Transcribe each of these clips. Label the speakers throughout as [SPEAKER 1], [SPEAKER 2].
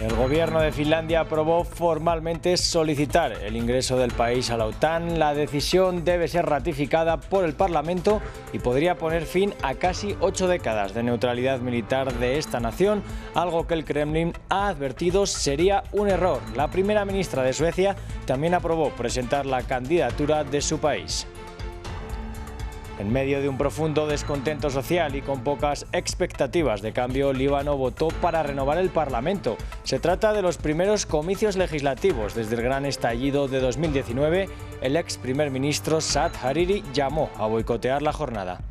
[SPEAKER 1] El gobierno de Finlandia aprobó formalmente solicitar el ingreso del país a la OTAN. La decisión debe ser ratificada por el Parlamento y podría poner fin a casi 8 décadas de neutralidad militar de esta nación, algo que el Kremlin ha advertido sería un error. La primera ministra de Suecia también aprobó presentar la candidatura de su país. En medio de un profundo descontento social y con pocas expectativas de cambio, Líbano votó para renovar el Parlamento. Se trata de los primeros comicios legislativos desde el gran estallido de 2019. El ex primer ministro Saad Hariri llamó a boicotear la jornada.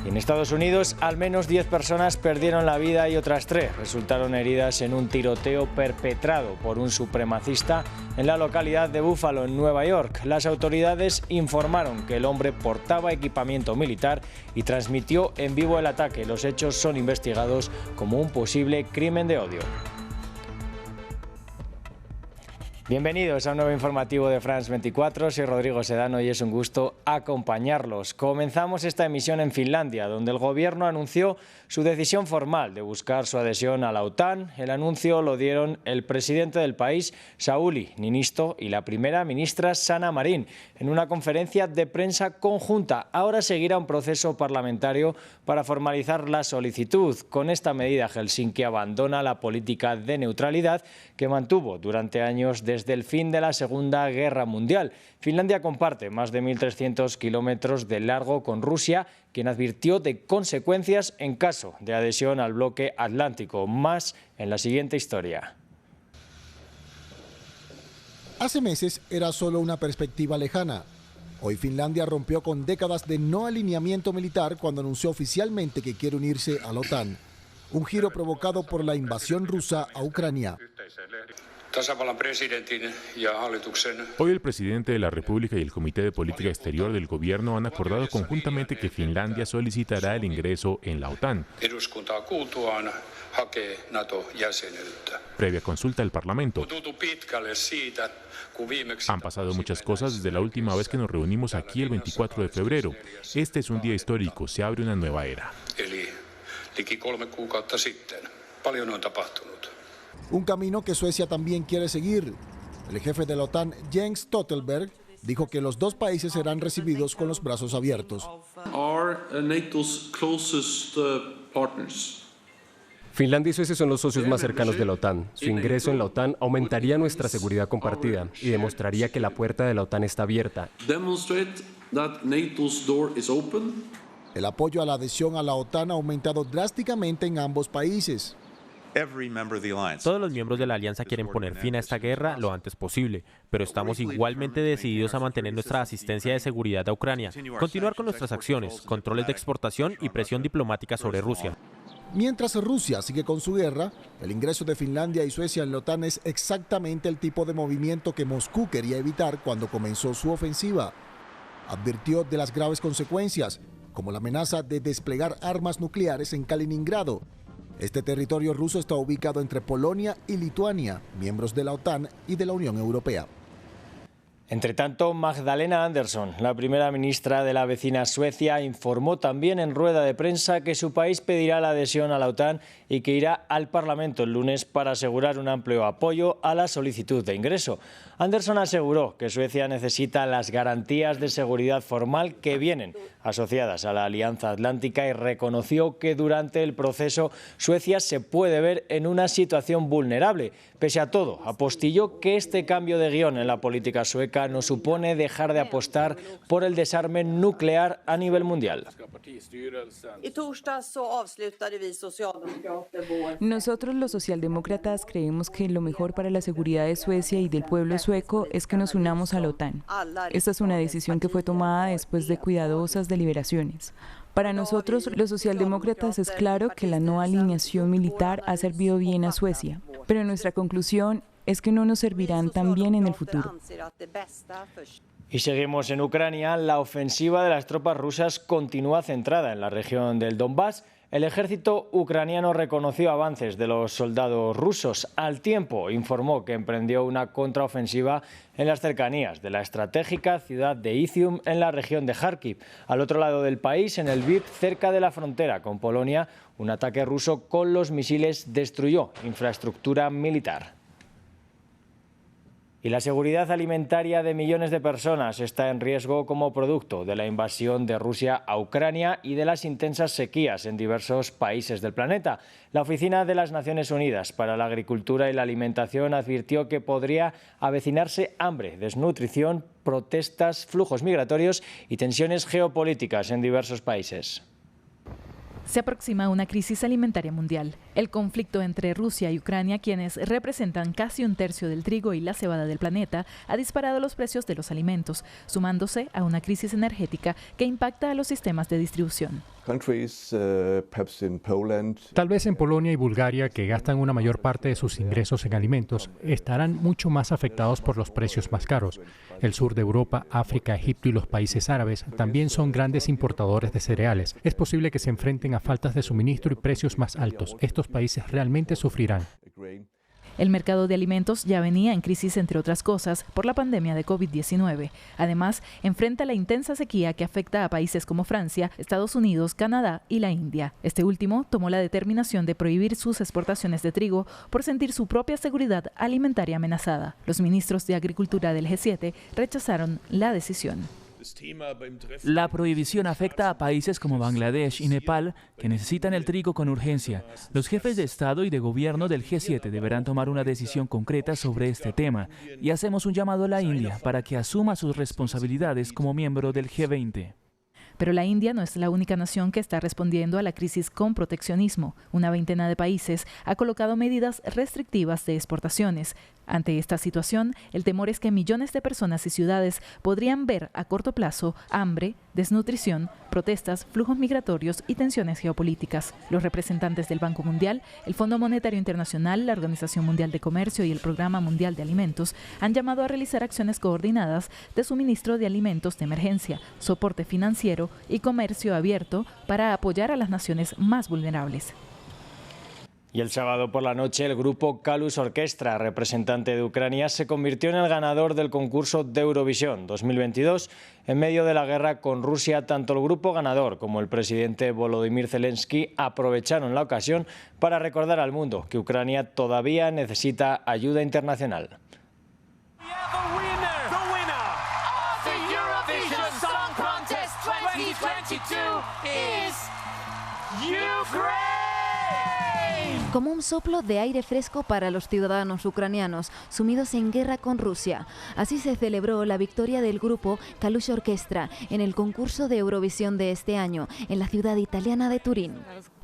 [SPEAKER 1] En Estados Unidos, al menos 10 personas perdieron la vida y otras 3 resultaron heridas en un tiroteo perpetrado por un supremacista en la localidad de Buffalo, en Nueva York. Las autoridades informaron que el hombre portaba equipamiento militar y transmitió en vivo el ataque. Los hechos son investigados como un posible crimen de odio. Bienvenidos a un nuevo informativo de France 24, soy Rodrigo Sedano y es un gusto acompañarlos. Comenzamos esta emisión en Finlandia, donde el gobierno anunció su decisión formal de buscar su adhesión a la OTAN. El anuncio lo dieron el presidente del país, Sauli Niinisto, y la primera ministra, Sanna Marin, en una conferencia de prensa conjunta. Ahora seguirá un proceso parlamentario para formalizar la solicitud. Con esta medida, Helsinki abandona la política de neutralidad que mantuvo durante años desde el fin de la Segunda Guerra Mundial. Finlandia comparte más de 1.300 kilómetros de largo con Rusia, quien advirtió de consecuencias en caso de adhesión al bloque atlántico. Más en la siguiente historia.
[SPEAKER 2] Hace meses era solo una perspectiva lejana. Hoy Finlandia rompió con décadas de no alineamiento militar cuando anunció oficialmente que quiere unirse a la OTAN. Un giro provocado por la invasión rusa a Ucrania.
[SPEAKER 3] Hoy el presidente de la República y el Comité de Política Exterior del Gobierno han acordado conjuntamente que Finlandia solicitará el ingreso en la OTAN, previa consulta del Parlamento. Han pasado muchas cosas desde la última vez que nos reunimos aquí el 24 de febrero. Este es un día histórico, se abre una nueva era.
[SPEAKER 2] Un camino que Suecia también quiere seguir. El jefe de la OTAN, Jens Stoltenberg, dijo que los dos países serán recibidos con los brazos abiertos.
[SPEAKER 4] Finlandia y Suecia son los socios más cercanos de la OTAN. Su ingreso en la OTAN aumentaría nuestra seguridad compartida y demostraría que la puerta de la OTAN está abierta.
[SPEAKER 2] El apoyo a la adhesión a la OTAN ha aumentado drásticamente en ambos países.
[SPEAKER 5] Todos los miembros de la alianza quieren poner fin a esta guerra lo antes posible, pero estamos igualmente decididos a mantener nuestra asistencia de seguridad a Ucrania, continuar con nuestras acciones, controles de exportación y presión diplomática sobre Rusia.
[SPEAKER 2] Mientras Rusia sigue con su guerra, el ingreso de Finlandia y Suecia en la OTAN es exactamente el tipo de movimiento que Moscú quería evitar cuando comenzó su ofensiva. Advirtió de las graves consecuencias, como la amenaza de desplegar armas nucleares en Kaliningrado. Este territorio ruso está ubicado entre Polonia y Lituania, miembros de la OTAN y de la Unión Europea.
[SPEAKER 1] Entre tanto, Magdalena Andersson, la primera ministra de la vecina Suecia, informó también en rueda de prensa que su país pedirá la adhesión a la OTAN y que irá al Parlamento el lunes para asegurar un amplio apoyo a la solicitud de ingreso. Andersson aseguró que Suecia necesita las garantías de seguridad formal que vienen asociadas a la Alianza Atlántica y reconoció que durante el proceso Suecia se puede ver en una situación vulnerable. Pese a todo, apostilló que este cambio de guión en la política sueca no supone dejar de apostar por el desarme nuclear a nivel mundial.
[SPEAKER 6] Nosotros los socialdemócratas creemos que lo mejor para la seguridad de Suecia y del pueblo sueco es que nos unamos a la OTAN. Esta es una decisión que fue tomada después de cuidadosas deliberaciones. Para nosotros, los socialdemócratas, es claro que la no alineación militar ha servido bien a Suecia, pero nuestra conclusión es que no nos servirán tan bien en el futuro.
[SPEAKER 1] Y seguimos en Ucrania. La ofensiva de las tropas rusas continúa centrada en la región del Donbass. El ejército ucraniano reconoció avances de los soldados rusos. Al tiempo, informó que emprendió una contraofensiva en las cercanías de la estratégica ciudad de Izium, en la región de Kharkiv. Al otro lado del país, en el Lviv, cerca de la frontera con Polonia, un ataque ruso con los misiles destruyó infraestructura militar. Y la seguridad alimentaria de millones de personas está en riesgo como producto de la invasión de Rusia a Ucrania y de las intensas sequías en diversos países del planeta. La Oficina de las Naciones Unidas para la Agricultura y la Alimentación advirtió que podría avecinarse hambre, desnutrición, protestas, flujos migratorios y tensiones geopolíticas en diversos países.
[SPEAKER 7] Se aproxima una crisis alimentaria mundial. El conflicto entre Rusia y Ucrania, quienes representan casi un tercio del trigo y la cebada del planeta, ha disparado los precios de los alimentos, sumándose a una crisis energética que impacta a los sistemas de distribución.
[SPEAKER 8] Tal vez en Polonia y Bulgaria, que gastan una mayor parte de sus ingresos en alimentos, estarán mucho más afectados por los precios más caros. El sur de Europa, África, Egipto y los países árabes también son grandes importadores de cereales. Es posible que se enfrenten a faltas de suministro y precios más altos. Estos países realmente sufrirán.
[SPEAKER 7] El mercado de alimentos ya venía en crisis, entre otras cosas, por la pandemia de COVID-19. Además, enfrenta la intensa sequía que afecta a países como Francia, Estados Unidos, Canadá y la India. Este último tomó la determinación de prohibir sus exportaciones de trigo por sentir su propia seguridad alimentaria amenazada. Los ministros de Agricultura del G7 rechazaron la decisión.
[SPEAKER 9] La prohibición afecta a países como Bangladesh y Nepal, que necesitan el trigo con urgencia. Los jefes de Estado y de Gobierno del G7 deberán tomar una decisión concreta sobre este tema, y hacemos un llamado a la India para que asuma sus responsabilidades como miembro del G20.
[SPEAKER 7] Pero la India no es la única nación que está respondiendo a la crisis con proteccionismo. Una veintena de países ha colocado medidas restrictivas de exportaciones. Ante esta situación, el temor es que millones de personas y ciudades podrían ver a corto plazo hambre, desnutrición, protestas, flujos migratorios y tensiones geopolíticas. Los representantes del Banco Mundial, el Fondo Monetario Internacional, la Organización Mundial de Comercio y el Programa Mundial de Alimentos han llamado a realizar acciones coordinadas de suministro de alimentos de emergencia, soporte financiero y comercio abierto para apoyar a las naciones más vulnerables.
[SPEAKER 1] Y el sábado por la noche, el grupo Kalus Orchestra, representante de Ucrania, se convirtió en el ganador del concurso de Eurovisión 2022. En medio de la guerra con Rusia, tanto el grupo ganador como el presidente Volodymyr Zelensky aprovecharon la ocasión para recordar al mundo que Ucrania todavía necesita ayuda internacional.
[SPEAKER 10] Como un soplo de aire fresco para los ciudadanos ucranianos sumidos en guerra con Rusia. Así se celebró la victoria del grupo Kalus Orchestra en el concurso de Eurovisión de este año en la ciudad italiana de Turín.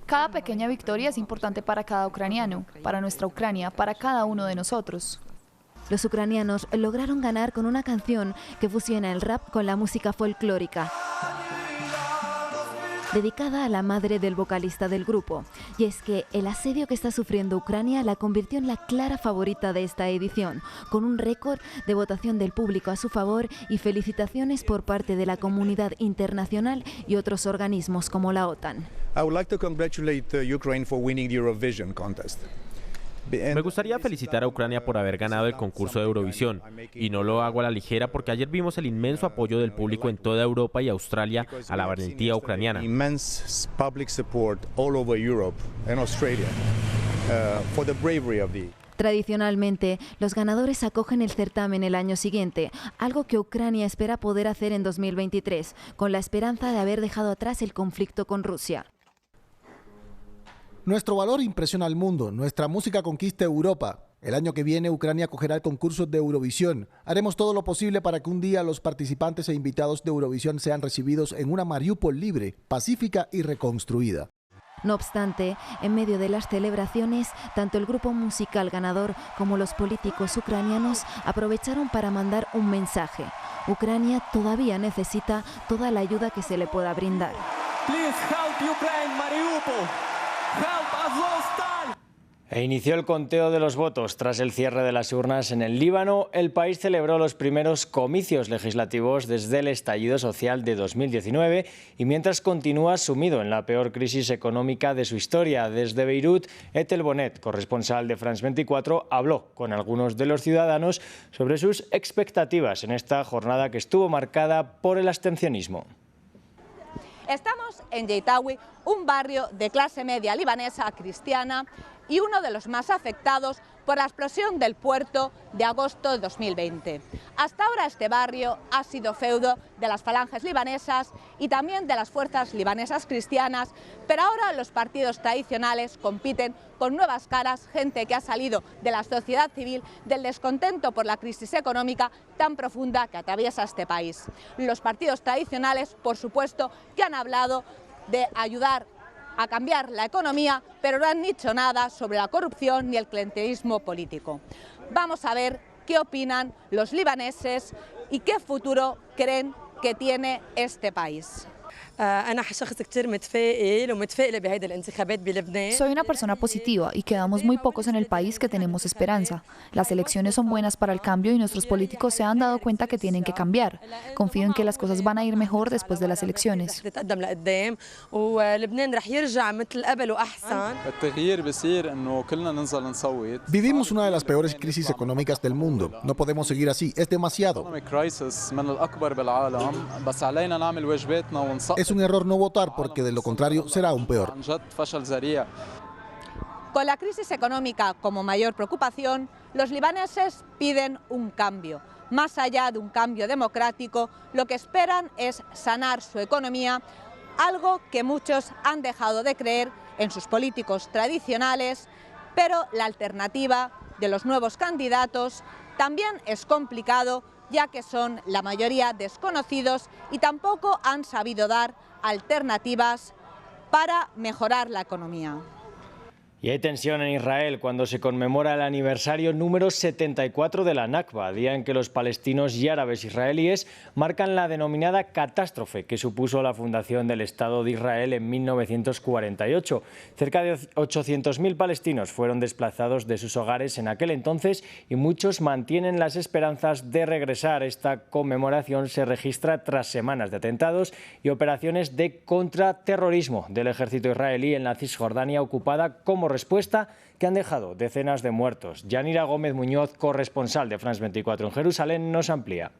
[SPEAKER 11] Cada pequeña victoria es importante para cada ucraniano, para nuestra Ucrania, para cada uno de nosotros.
[SPEAKER 10] Los ucranianos lograron ganar con una canción que fusiona el rap con la música folclórica, dedicada a la madre del vocalista del grupo. Y es que el asedio que está sufriendo Ucrania la convirtió en la clara favorita de esta edición, con un récord de votación del público a su favor y felicitaciones por parte de la comunidad internacional y otros organismos como la OTAN.
[SPEAKER 12] I would like to congratulate Ukraine for winning the Eurovision contest.
[SPEAKER 5] Me gustaría felicitar a Ucrania por haber ganado el concurso de Eurovisión, y no lo hago a la ligera porque ayer vimos el inmenso apoyo del público en toda Europa y Australia a la valentía ucraniana.
[SPEAKER 10] Tradicionalmente, los ganadores acogen el certamen el año siguiente, algo que Ucrania espera poder hacer en 2023, con la esperanza de haber dejado atrás el conflicto con Rusia.
[SPEAKER 2] Nuestro valor impresiona al mundo, nuestra música conquista Europa. El año que viene Ucrania acogerá el concurso de Eurovisión. Haremos todo lo posible para que un día los participantes e invitados de Eurovisión sean recibidos en una Mariupol libre, pacífica y reconstruida.
[SPEAKER 10] No obstante, en medio de las celebraciones, tanto el grupo musical ganador como los políticos ucranianos aprovecharon para mandar un mensaje. Ucrania todavía necesita toda la ayuda que se le pueda brindar.
[SPEAKER 1] E inició el conteo de los votos. Tras el cierre de las urnas en el Líbano, el país celebró los primeros comicios legislativos desde el estallido social de 2019 y mientras continúa sumido en la peor crisis económica de su historia. Desde Beirut, Ethel Bonet, corresponsal de France 24, habló con algunos de los ciudadanos sobre sus expectativas en esta jornada que estuvo marcada por el abstencionismo.
[SPEAKER 13] Estamos en Yeitawi, un barrio de clase media libanesa cristiana y uno de los más afectados por la explosión del puerto de agosto de 2020. Hasta ahora este barrio ha sido feudo de las falanges libanesas y también de las fuerzas libanesas cristianas, pero ahora los partidos tradicionales compiten con nuevas caras, gente que ha salido de la sociedad civil, del descontento por la crisis económica tan profunda que atraviesa este país. Los partidos tradicionales, por supuesto, que han hablado de ayudar a cambiar la economía, pero no han dicho nada sobre la corrupción ni el clientelismo político. Vamos a ver qué opinan los libaneses y qué futuro creen que tiene este país.
[SPEAKER 11] Soy una persona positiva y quedamos muy pocos en el país que tenemos esperanza. Las elecciones son buenas para el cambio y nuestros políticos se han dado cuenta que tienen que cambiar. Confío en que las cosas van a ir mejor después de las elecciones.
[SPEAKER 2] Vivimos una de las peores crisis económicas del mundo. No podemos seguir así, es demasiado. Es un error no votar porque de lo contrario será aún peor.
[SPEAKER 13] Con la crisis económica como mayor preocupación, los libaneses piden un cambio. Más allá de un cambio democrático, lo que esperan es sanar su economía, algo que muchos han dejado de creer en sus políticos tradicionales, pero la alternativa de los nuevos candidatos también es complicado, ya que son la mayoría desconocidos y tampoco han sabido dar alternativas para mejorar la economía.
[SPEAKER 1] Y hay tensión en Israel cuando se conmemora el aniversario número 74 de la Nakba, día en que los palestinos y árabes israelíes marcan la denominada catástrofe que supuso la fundación del Estado de Israel en 1948. Cerca de 800.000 palestinos fueron desplazados de sus hogares en aquel entonces y muchos mantienen las esperanzas de regresar. Esta conmemoración se registra tras semanas de atentados y operaciones de contraterrorismo del ejército israelí en la Cisjordania ocupada como respuesta que han dejado decenas de muertos. Yanira Gómez Muñoz, corresponsal de France 24 en Jerusalén, nos amplía.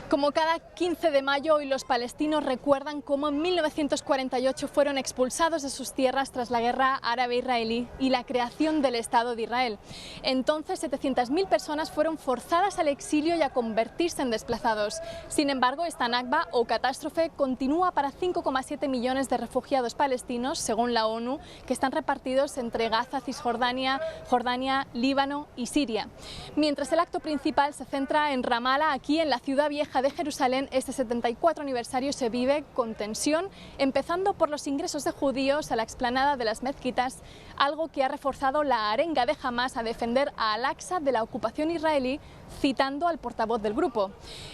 [SPEAKER 14] Como cada 15 de mayo, hoy los palestinos recuerdan cómo en 1948 fueron expulsados de sus tierras tras la guerra árabe-israelí y la creación del Estado de Israel. Entonces, 700.000 personas fueron forzadas al exilio y a convertirse en desplazados. Sin embargo, esta Nakba o catástrofe continúa para 5,7 millones de refugiados palestinos, según la ONU, que están repartidos entre Gaza, Cisjordania, Jordania, Líbano y Siria. Mientras el acto principal se centra en Ramallah, aquí en la ciudad vieja de Jerusalén, este 74 aniversario se vive con tensión, empezando por los ingresos de judíos a la explanada de las mezquitas, algo que ha reforzado la arenga de Hamás a defender a Al-Aqsa de la ocupación israelí, citando al portavoz del grupo.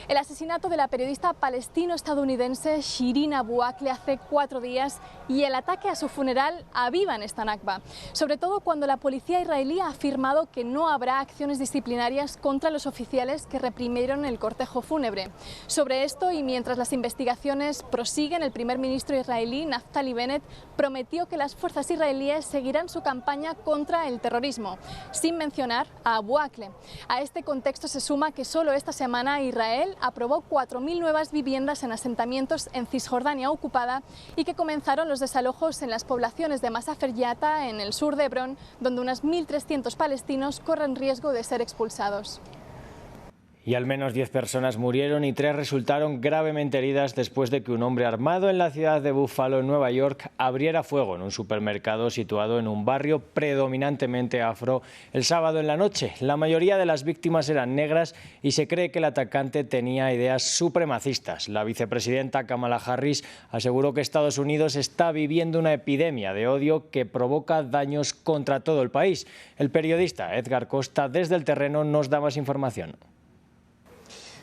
[SPEAKER 14] El asesinato de la periodista palestino-estadounidense Shirin Abu Akleh hace 4 días y el ataque a su funeral avivan esta Nakba, sobre todo cuando la policía israelí ha afirmado que no habrá acciones disciplinarias contra los oficiales que reprimieron el cortejo fúnebre. Sobre esto y mientras las investigaciones prosiguen, el primer ministro israelí Naftali Bennett prometió que las fuerzas israelíes seguirán su campaña contra el terrorismo, sin mencionar a Abu Akleh. A este contexto se suma que solo esta semana Israel aprobó 4.000 nuevas viviendas en asentamientos en Cisjordania ocupada y que comenzaron los desalojos en las poblaciones de Masafer Yatta, en el sur de Hebrón, donde unos 1.300 palestinos corren riesgo de ser expulsados.
[SPEAKER 1] Y al menos 10 personas murieron y 3 resultaron gravemente heridas después de que un hombre armado en la ciudad de Buffalo, en Nueva York, abriera fuego en un supermercado situado en un barrio predominantemente afro el sábado en la noche. La mayoría de las víctimas eran negras y se cree que el atacante tenía ideas supremacistas. La vicepresidenta Kamala Harris aseguró que Estados Unidos está viviendo una epidemia de odio que provoca daños contra todo el país. El periodista Edgar Costa, desde el terreno, nos da más información.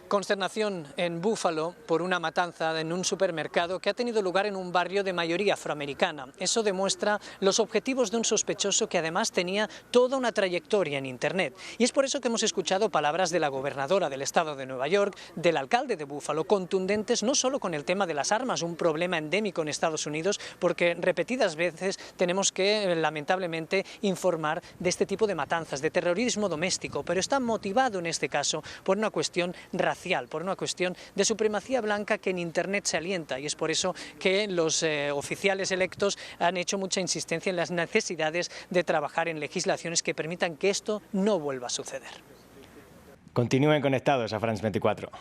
[SPEAKER 15] Consternación en Búfalo por una matanza en un supermercado que ha tenido lugar en un barrio de mayoría afroamericana. Eso demuestra los objetivos de un sospechoso que además tenía toda una trayectoria en Internet. Y es por eso que hemos escuchado palabras de la gobernadora del estado de Nueva York, del alcalde de Búfalo, contundentes no solo con el tema de las armas, un problema endémico en Estados Unidos, porque repetidas veces tenemos que lamentablemente informar de este tipo de matanzas, de terrorismo doméstico, pero está motivado en este caso por una cuestión racial, por una cuestión de supremacía blanca que en Internet se alienta, y es por eso que los oficiales electos han hecho mucha insistencia en las necesidades de trabajar en legislaciones que permitan que esto no vuelva a suceder.
[SPEAKER 1] Continúen conectados a France 24.